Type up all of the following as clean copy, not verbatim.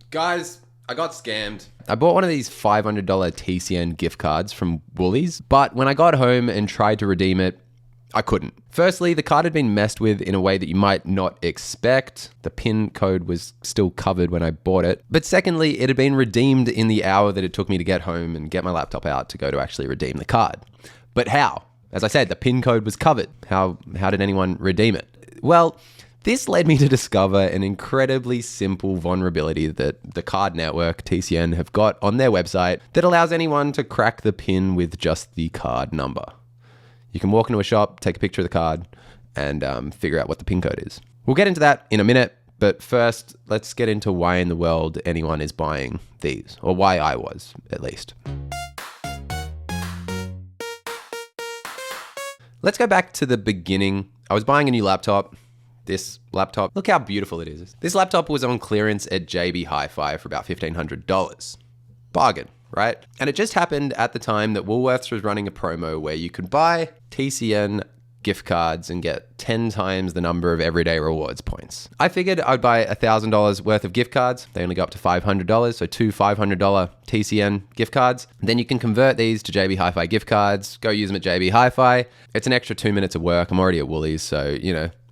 Guys, I got scammed. I bought one of these $500 TCN gift cards from Woolies, but when I got home and tried to redeem it, I couldn't. Firstly, the card had been messed with in a way that you might not expect. The PIN code was still covered when I bought it. But secondly, it had been redeemed in the hour that it took me to get home and get my laptop out to go to actually redeem the card. But how? As I said, the PIN code was covered. How did anyone redeem it? Well, this led me to discover an incredibly simple vulnerability that the card network, TCN, have got on their website that allows anyone to crack the PIN with just the card number. You can walk into a shop, take a picture of the card, and figure out what the PIN code is. We'll get into that in a minute, but first, let's get into why in the world anyone is buying these, or why I was, at least. Let's go back to the beginning. I was buying a new laptop. This laptop, look how beautiful it is. This laptop was on clearance at JB Hi-Fi for about $1,500. Bargain, right? And it just happened at the time that Woolworths was running a promo where you could buy TCN gift cards and get 10 times the number of everyday rewards points. I figured I'd buy $1,000 worth of gift cards. They only go up to $500, so two $500 TCN gift cards. Then you can convert these to JB Hi-Fi gift cards, go use them at JB Hi-Fi. It's an extra 2 minutes of work. I'm already at Woolies, so,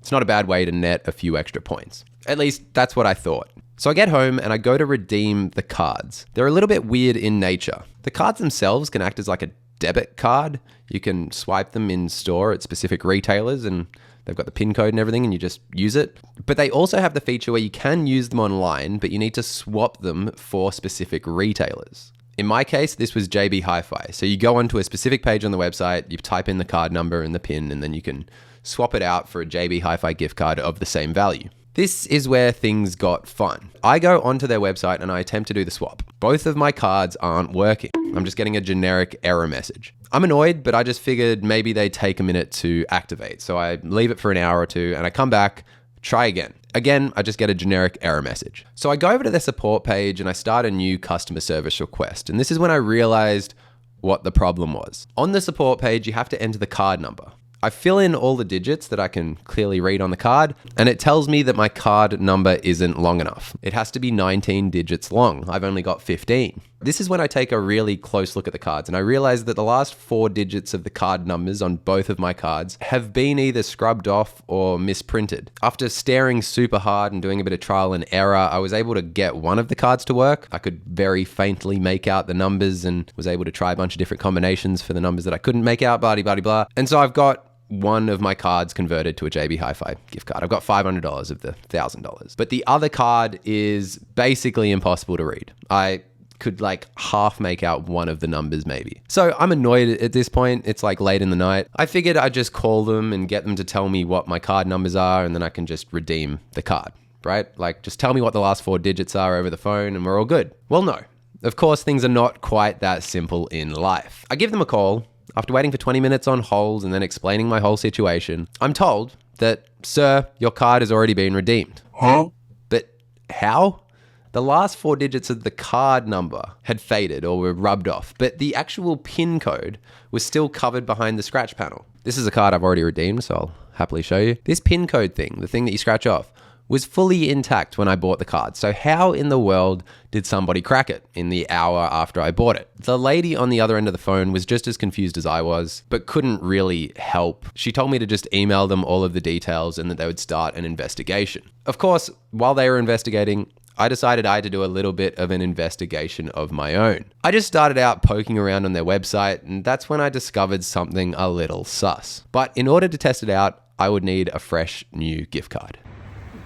it's not a bad way to net a few extra points. At least that's what I thought. So I get home and I go to redeem the cards. They're a little bit weird in nature. The cards themselves can act as like a debit card. You can swipe them in store at specific retailers and they've got the PIN code and everything and you just use it. But they also have the feature where you can use them online, but you need to swap them for specific retailers. In my case, this was JB Hi-Fi. So you go onto a specific page on the website, you type in the card number and the PIN, and then you can swap it out for a JB Hi-Fi gift card of the same value. This is where things got fun. I go onto their website and I attempt to do the swap. Both of my cards aren't working. I'm just getting a generic error message. I'm annoyed, but I just figured maybe they take a minute to activate. So I leave it for an hour or two and I come back, try again. Again, I just get a generic error message. So I go over to their support page and I start a new customer service request. And this is when I realized what the problem was. On the support page, you have to enter the card number. I fill in all the digits that I can clearly read on the card, and it tells me that my card number isn't long enough. It has to be 19 digits long. I've only got 15. This is when I take a really close look at the cards, and I realize that the last 4 digits of the card numbers on both of my cards have been either scrubbed off or misprinted. After staring super hard and doing a bit of trial and error, I was able to get one of the cards to work. I could very faintly make out the numbers and was able to try a bunch of different combinations for the numbers that I couldn't make out, blah, blah, blah. And so I've got one of my cards converted to a JB Hi-Fi gift card. I've got $500 of the $1,000. But the other card is basically impossible to read. I could like half make out one of the numbers maybe. So I'm annoyed at this point. It's like late in the night. I figured I'd just call them and get them to tell me what my card numbers are and then I can just redeem the card, right? Like just tell me what the last 4 digits are over the phone and we're all good. Well, no. Of course, things are not quite that simple in life. I give them a call. After waiting for 20 minutes on hold and then explaining my whole situation, I'm told that, sir, your card has already been redeemed. Huh? But how? The last 4 digits of the card number had faded or were rubbed off, but the actual PIN code was still covered behind the scratch panel. This is a card I've already redeemed, so I'll happily show you. This PIN code thing, the thing that you scratch off, was fully intact when I bought the card. So how in the world did somebody crack it in the hour after I bought it? The lady on the other end of the phone was just as confused as I was, but couldn't really help. She told me to just email them all of the details and that they would start an investigation. Of course, while they were investigating, I decided I had to do a little bit of an investigation of my own. I just started out poking around on their website, and that's when I discovered something a little sus. But in order to test it out, I would need a fresh new gift card.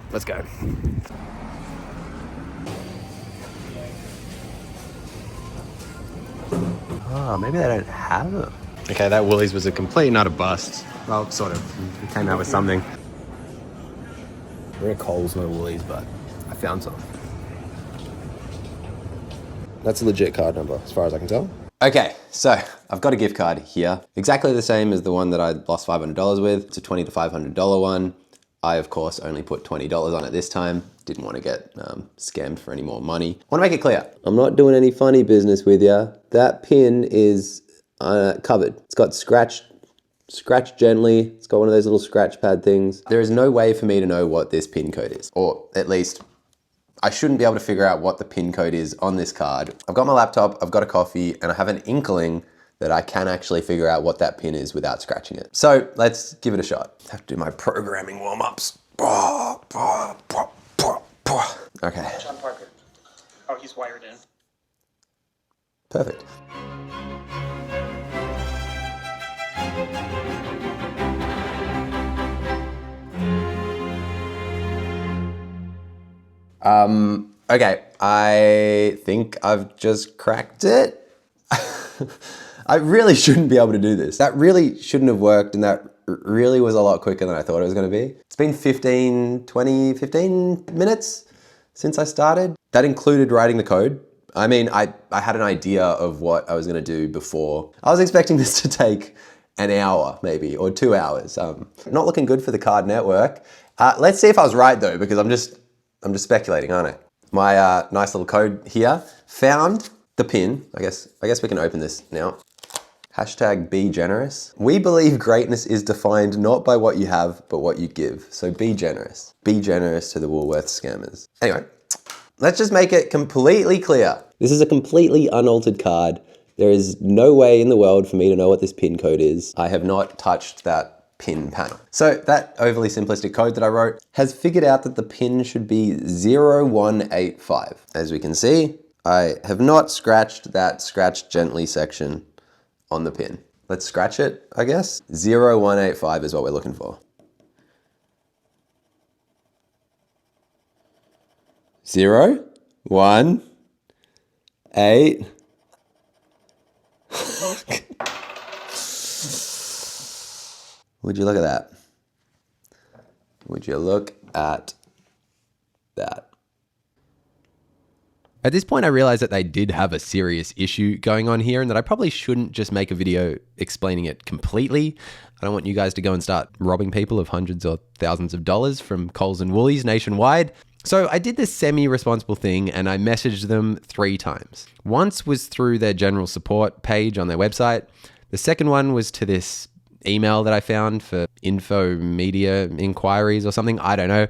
Let's go. Oh, maybe they don't have them. Okay, that Woolies was a complete and utter bust. Well, sort of. We came out with something. We're at Coles, no Woolies, but I found some. That's a legit card number, as far as I can tell. Okay, so I've got a gift card here. Exactly the same as the one that I lost $500 with. It's a $20 to $500 one. I, of course, only put $20 on it this time. Didn't want to get scammed for any more money. Want to make it clear, I'm not doing any funny business with you. That pin is covered. It's got scratched gently. It's got one of those little scratch pad things. There is no way for me to know what this pin code is, or at least I shouldn't be able to figure out what the PIN code is on this card. I've got my laptop, I've got a coffee, and I have an inkling that I can actually figure out what that PIN is without scratching it. So let's give it a shot. I have to do my programming warm-ups. Okay. John Parker. Oh, he's wired in. Perfect. Okay, I think I've just cracked it. I really shouldn't be able to do this. That really shouldn't have worked, and that really was a lot quicker than I thought it was gonna be. It's been 15 minutes since I started. That included writing the code. I mean, I had an idea of what I was gonna do before. I was expecting this to take an hour maybe, or 2 hours. Not looking good for the card network. Let's see if I was right though, because I'm just speculating, aren't I? My nice little code here, found the PIN. I guess we can open this now. Hashtag be generous. We believe greatness is defined not by what you have, but what you give. So be generous. Be generous to the Woolworths scammers. Anyway, let's just make it completely clear. This is a completely unaltered card. There is no way in the world for me to know what this PIN code is. I have not touched that PIN panel. So that overly simplistic code that I wrote has figured out that the PIN should be 0185. As we can see, I have not scratched that scratch gently section on the PIN. Let's scratch it, I guess. 0185 is what we're looking for. 0, 1, 8. Would you look at that? Would you look at that? At this point, I realized that they did have a serious issue going on here and that I probably shouldn't just make a video explaining it completely. I don't want you guys to go and start robbing people of hundreds or thousands of dollars from Coles and Woolies nationwide. So I did this semi-responsible thing and I messaged them 3 times. Once was through their general support page on their website. The second one was to this email that I found for info media inquiries or something, I don't know.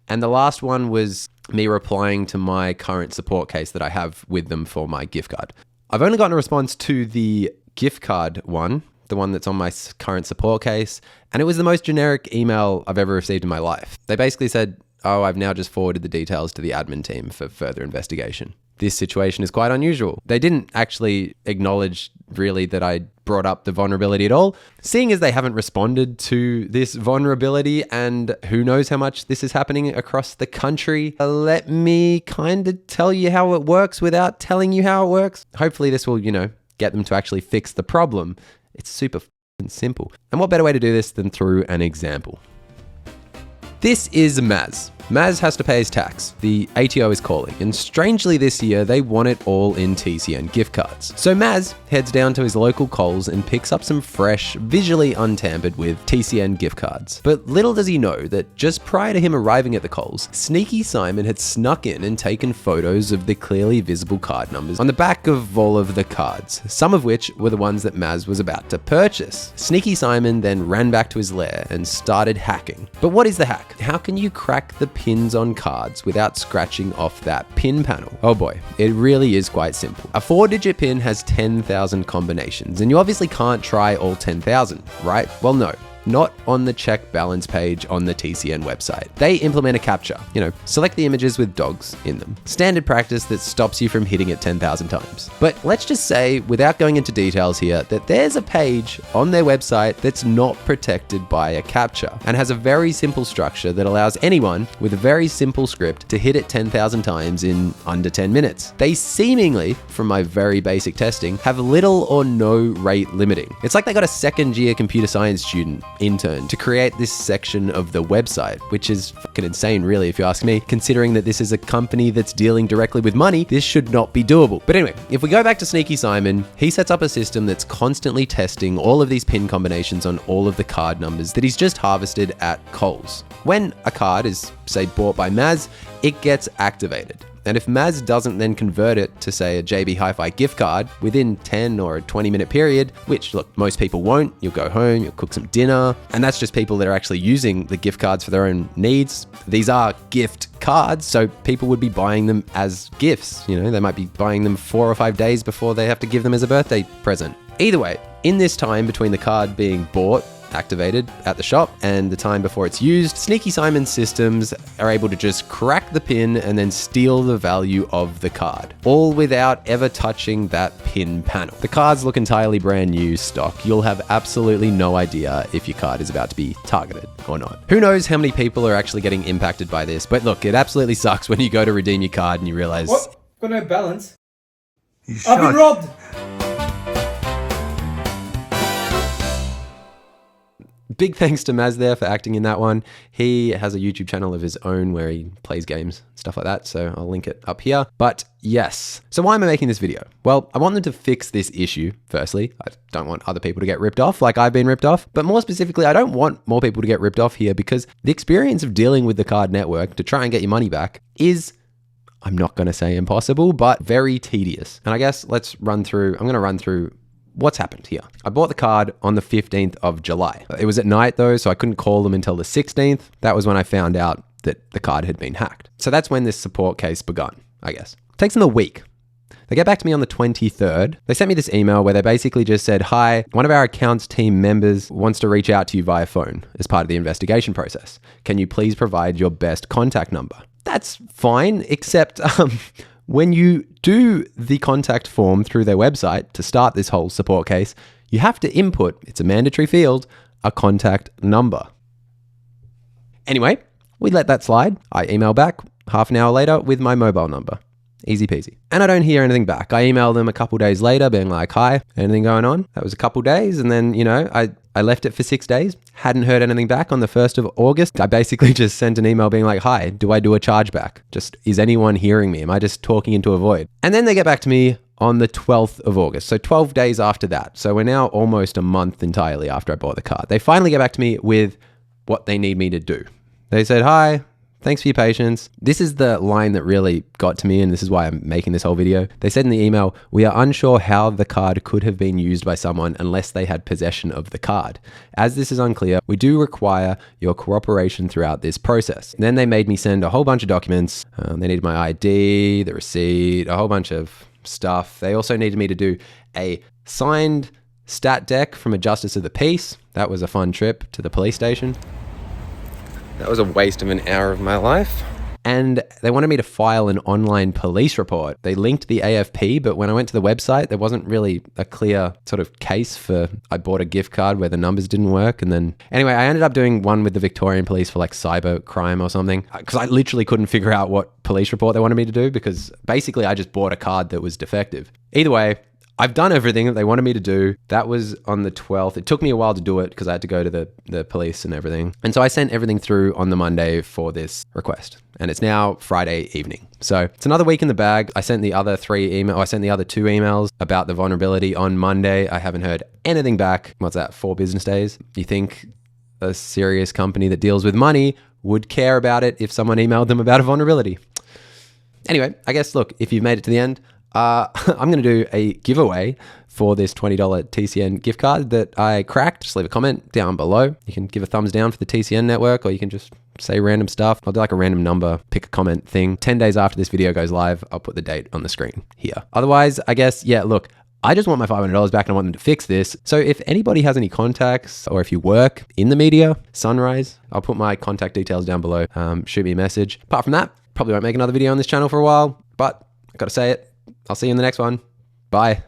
And the last one was me replying to my current support case that I have with them for my gift card. I've only gotten a response to the gift card one, the one that's on my current support case, and it was the most generic email I've ever received in my life. They basically said, oh, I've now just forwarded the details to the admin team for further investigation. This situation is quite unusual. They didn't actually acknowledge really that I brought up the vulnerability at all, seeing as they haven't responded to this vulnerability and who knows how much this is happening across the country. Let me kind of tell you how it works without telling you how it works. Hopefully this will, get them to actually fix the problem. It's super simple. And what better way to do this than through an example? This is Maz. Maz has to pay his tax. The ATO is calling, and strangely this year, they want it all in TCN gift cards. So Maz heads down to his local Coles and picks up some fresh, visually untampered with TCN gift cards. But little does he know that just prior to him arriving at the Coles, Sneaky Simon had snuck in and taken photos of the clearly visible card numbers on the back of all of the cards, some of which were the ones that Maz was about to purchase. Sneaky Simon then ran back to his lair and started hacking. But what is the hack? How can you crack the pins on cards without scratching off that pin panel? Oh boy, it really is quite simple. A 4-digit pin has 10,000 combinations, and you obviously can't try all 10,000, right? Well, no. Not on the check balance page on the TCN website. They implement a captcha, select the images with dogs in them. Standard practice that stops you from hitting it 10,000 times. But let's just say, without going into details here, that there's a page on their website that's not protected by a captcha and has a very simple structure that allows anyone with a very simple script to hit it 10,000 times in under 10 minutes. They seemingly, from my very basic testing, have little or no rate limiting. It's like they got a second-year computer science student intern to create this section of the website, which is fucking insane really if you ask me. Considering that this is a company that's dealing directly with money, this should not be doable. But anyway, if we go back to Sneaky Simon, he sets up a system that's constantly testing all of these pin combinations on all of the card numbers that he's just harvested at Coles. When a card is, say, bought by Maz, it gets activated. And if Maz doesn't then convert it to, say, a JB Hi-Fi gift card within 10 or a 20-minute period, which, look, most people won't. You'll go home, you'll cook some dinner, and that's just people that are actually using the gift cards for their own needs. These are gift cards, so people would be buying them as gifts. You know, they might be buying them 4 or 5 days before they have to give them as a birthday present. Either way, in this time between the card being bought, activated at the shop, and the time before it's used, Sneaky Simon systems are able to just crack the pin and then steal the value of the card, all without ever touching that pin panel. The cards look entirely brand new stock. You'll have absolutely no idea if your card is about to be targeted or not. Who knows how many people are actually getting impacted by this, but look, it absolutely sucks when you go to redeem your card and you realize... What? Got no balance. I've been robbed! Big thanks to Maz there for acting in that one. He has a YouTube channel of his own where he plays games, stuff like that, so I'll link it up here. But yes, so why am I making this video? Well, I want them to fix this issue, firstly. I don't want other people to get ripped off like I've been ripped off, but more specifically, I don't want more people to get ripped off here because the experience of dealing with the card network to try and get your money back is, I'm not going to say impossible, but very tedious. And I guess I'm going to run through what's happened here. I bought the card on the 15th of July. It was at night though, so I couldn't call them until the 16th. That was when I found out that the card had been hacked. So that's when this support case begun, I guess. It takes them a week. They get back to me on the 23rd. They sent me this email where they basically just said, hi, one of our accounts team members wants to reach out to you via phone as part of the investigation process. Can you please provide your best contact number? That's fine, except when you do the contact form through their website to start this whole support case, you have to input, it's a mandatory field, a contact number. Anyway, we let that slide. I email back half an hour later with my mobile number. Easy peasy. And I don't hear anything back. I email them a couple days later being like, hi, anything going on? That was a couple days. And then, I left it for 6 days. Hadn't heard anything back on the 1st of August. I basically just sent an email being like, hi, do I do a chargeback? Just, is anyone hearing me? Am I just talking into a void? And then they get back to me on the 12th of August. So 12 days after that. So we're now almost a month entirely after I bought the card. They finally get back to me with what they need me to do. They said, hi, thanks for your patience. This is the line that really got to me, and this is why I'm making this whole video. They said in the email, we are unsure how the card could have been used by someone unless they had possession of the card. As this is unclear, we do require your cooperation throughout this process. And then they made me send a whole bunch of documents. They needed my ID, the receipt, a whole bunch of stuff. They also needed me to do a signed stat deck from a justice of the peace. That was a fun trip to the police station. That was a waste of an hour of my life. And they wanted me to file an online police report. They linked the AFP, but when I went to the website, there wasn't really a clear sort of case for I bought a gift card where the numbers didn't work. And then anyway, I ended up doing one with the Victorian police for like cyber crime or something, because I literally couldn't figure out what police report they wanted me to do because basically I just bought a card that was defective. Either way, I've done everything that they wanted me to do. That was on the 12th. It took me a while to do it because I had to go to the police and everything. And so I sent everything through on the Monday for this request. And it's now Friday evening. So it's another week in the bag. I sent the other two emails about the vulnerability on Monday. I haven't heard anything back. What's that, 4 business days? You think a serious company that deals with money would care about it if someone emailed them about a vulnerability? Anyway, I guess, look, if you've made it to the end, I'm going to do a giveaway for this $20 TCN gift card that I cracked. Just leave a comment down below. You can give a thumbs down for the TCN network, or you can just say random stuff. I'll do like a random number, pick a comment thing. 10 days after this video goes live, I'll put the date on the screen here. Otherwise, I guess, yeah, look, I just want my $500 back and I want them to fix this. So if anybody has any contacts, or if you work in the media, Sunrise, I'll put my contact details down below. Shoot me a message. Apart from that, probably won't make another video on this channel for a while, but I gotta say it. I'll see you in the next one. Bye.